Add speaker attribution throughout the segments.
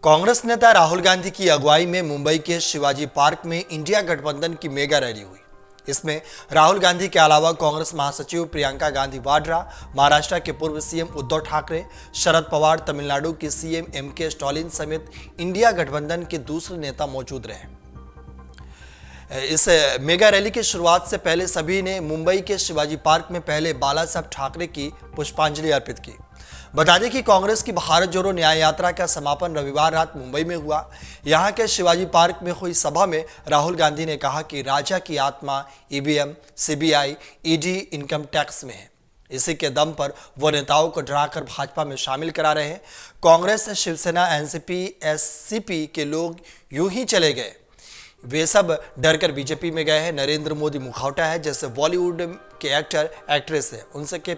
Speaker 1: कांग्रेस नेता राहुल गांधी की अगुवाई में मुंबई के शिवाजी पार्क में इंडिया गठबंधन की मेगा रैली हुई। इसमें राहुल गांधी के अलावा कांग्रेस महासचिव प्रियंका गांधी वाड्रा, महाराष्ट्र के पूर्व सीएम उद्धव ठाकरे, शरद पवार, तमिलनाडु के सीएम एमके स्टालिन समेत इंडिया गठबंधन के दूसरे नेता मौजूद रहे। इस मेगा रैली की शुरुआत से पहले सभी ने मुंबई के शिवाजी पार्क में पहले बाला साहब ठाकरे की पुष्पांजलि अर्पित की। बता दें कि कांग्रेस की भारत जोड़ो न्याय यात्रा का समापन रविवार रात मुंबई में हुआ। यहां के शिवाजी पार्क में हुई सभा में राहुल गांधी ने कहा कि राजा की आत्मा EVM, CBI, ED, income tax में है। इसी के दम पर वो नेताओं को डराकर भाजपा में शामिल करा रहे हैं। कांग्रेस, शिवसेना, एनसीपी, एससीपी के लोग यूं ही चले गए, वे सब डरकर बीजेपी में गए हैं। नरेंद्र मोदी मुखौटा है, जैसे बॉलीवुड के एक्टर एक्ट्रेस है, उनसे के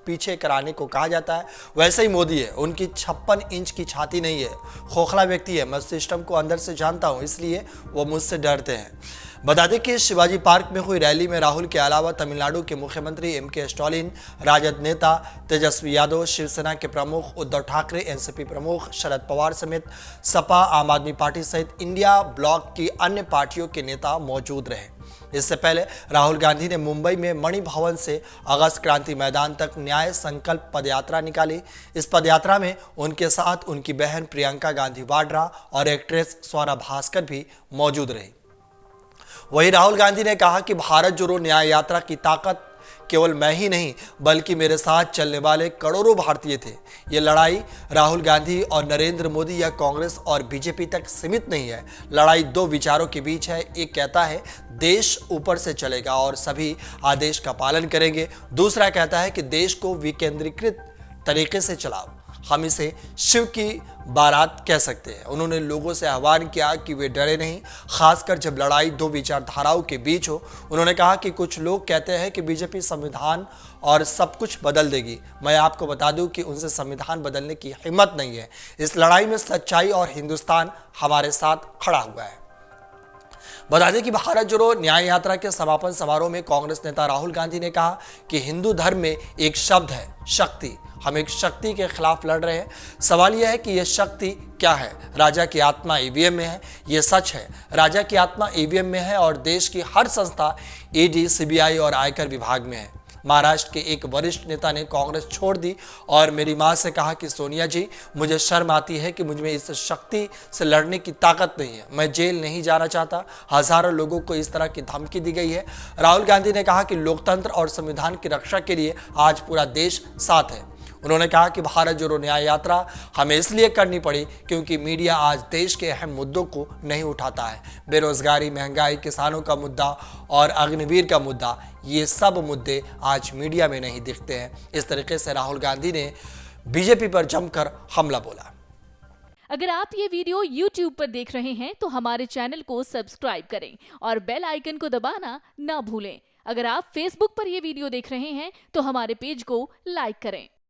Speaker 1: पीछे कराने को कहा जाता है, वैसे ही मोदी है। उनकी 56 इंच की छाती नहीं है, खोखला व्यक्ति है। मैं सिस्टम को अंदर से जानता हूं, इसलिए वो मुझसे डरते हैं। बता दें कि शिवाजी पार्क में हुई रैली में राहुल के अलावा तमिलनाडु के मुख्यमंत्री एमके स्टालिन, राजद नेता तेजस्वी यादव, शिवसेना के प्रमुख उद्धव ठाकरे, एनसीपी प्रमुख शरद पवार समेत सपा, आम आदमी पार्टी सहित इंडिया ब्लॉक की अन्य पार्टियों के नेता मौजूद रहे। इससे पहले राहुल गांधी ने मुंबई में मणि भवन से अगस्त क्रांति मैदान तक न्याय संकल्प पदयात्रा निकाली। इस पदयात्रा में उनके साथ उनकी बहन प्रियंका गांधी वाड्रा और एक्ट्रेस स्वरा भास्कर भी मौजूद रही। वहीं राहुल गांधी ने कहा कि भारत जोड़ो न्याय यात्रा की ताकत केवल मैं ही नहीं बल्कि मेरे साथ चलने वाले करोड़ों भारतीय थे। ये लड़ाई राहुल गांधी और नरेंद्र मोदी या कांग्रेस और बीजेपी तक सीमित नहीं है। लड़ाई दो विचारों के बीच है। एक कहता है देश ऊपर से चलेगा और सभी आदेश का पालन करेंगे। दूसरा कहता है कि देश को विकेंद्रीकृत तरीके से चलाओ। हम इसे शिव की बारात कह सकते हैं। उन्होंने लोगों से आह्वान किया कि वे डरे नहीं, खासकर जब लड़ाई दो विचारधाराओं के बीच हो। उन्होंने कहा कि कुछ लोग कहते हैं कि बीजेपी संविधान और सब कुछ बदल देगी। मैं आपको बता दूं कि उनसे संविधान बदलने की हिम्मत नहीं है। इस लड़ाई में सच्चाई और हिंदुस्तान हमारे साथ खड़ा हुआ है। बता दें कि भारत जोड़ो न्याय यात्रा के समापन समारोह में कांग्रेस नेता राहुल गांधी ने कहा कि हिंदू धर्म में एक शब्द है, शक्ति। हम एक शक्ति के खिलाफ लड़ रहे हैं। सवाल यह है कि यह शक्ति क्या है। राजा की आत्मा ईवीएम में है, यह सच है। राजा की आत्मा ईवीएम में है और देश की हर संस्था ईडी, सीबीआई और आयकर विभाग में है। महाराष्ट्र के एक वरिष्ठ नेता ने कांग्रेस छोड़ दी और मेरी मां से कहा कि सोनिया जी, मुझे शर्म आती है कि मुझमें इस शक्ति से लड़ने की ताकत नहीं है। मैं जेल नहीं जाना चाहता। हजारों लोगों को इस तरह की धमकी दी गई है। राहुल गांधी ने कहा कि लोकतंत्र और संविधान की रक्षा के लिए आज पूरा देश साथ है। उन्होंने कहा कि भारत जोड़ो न्याय यात्रा हमें इसलिए करनी पड़ी क्योंकि मीडिया आज देश के अहम मुद्दों को नहीं उठाता है। बेरोजगारी, महंगाई, किसानों का मुद्दा और अग्निवीर का मुद्दा, ये सब मुद्दे आज मीडिया में नहीं दिखते हैं। इस तरीके से राहुल गांधी ने बीजेपी पर जमकर हमला बोला।
Speaker 2: अगर आप ये वीडियो YouTube पर देख रहे हैं तो हमारे चैनल को सब्सक्राइब करें और बेल आइकन को दबाना ना भूलें। अगर आप Facebook पर ये वीडियो देख रहे हैं तो हमारे पेज को लाइक करें।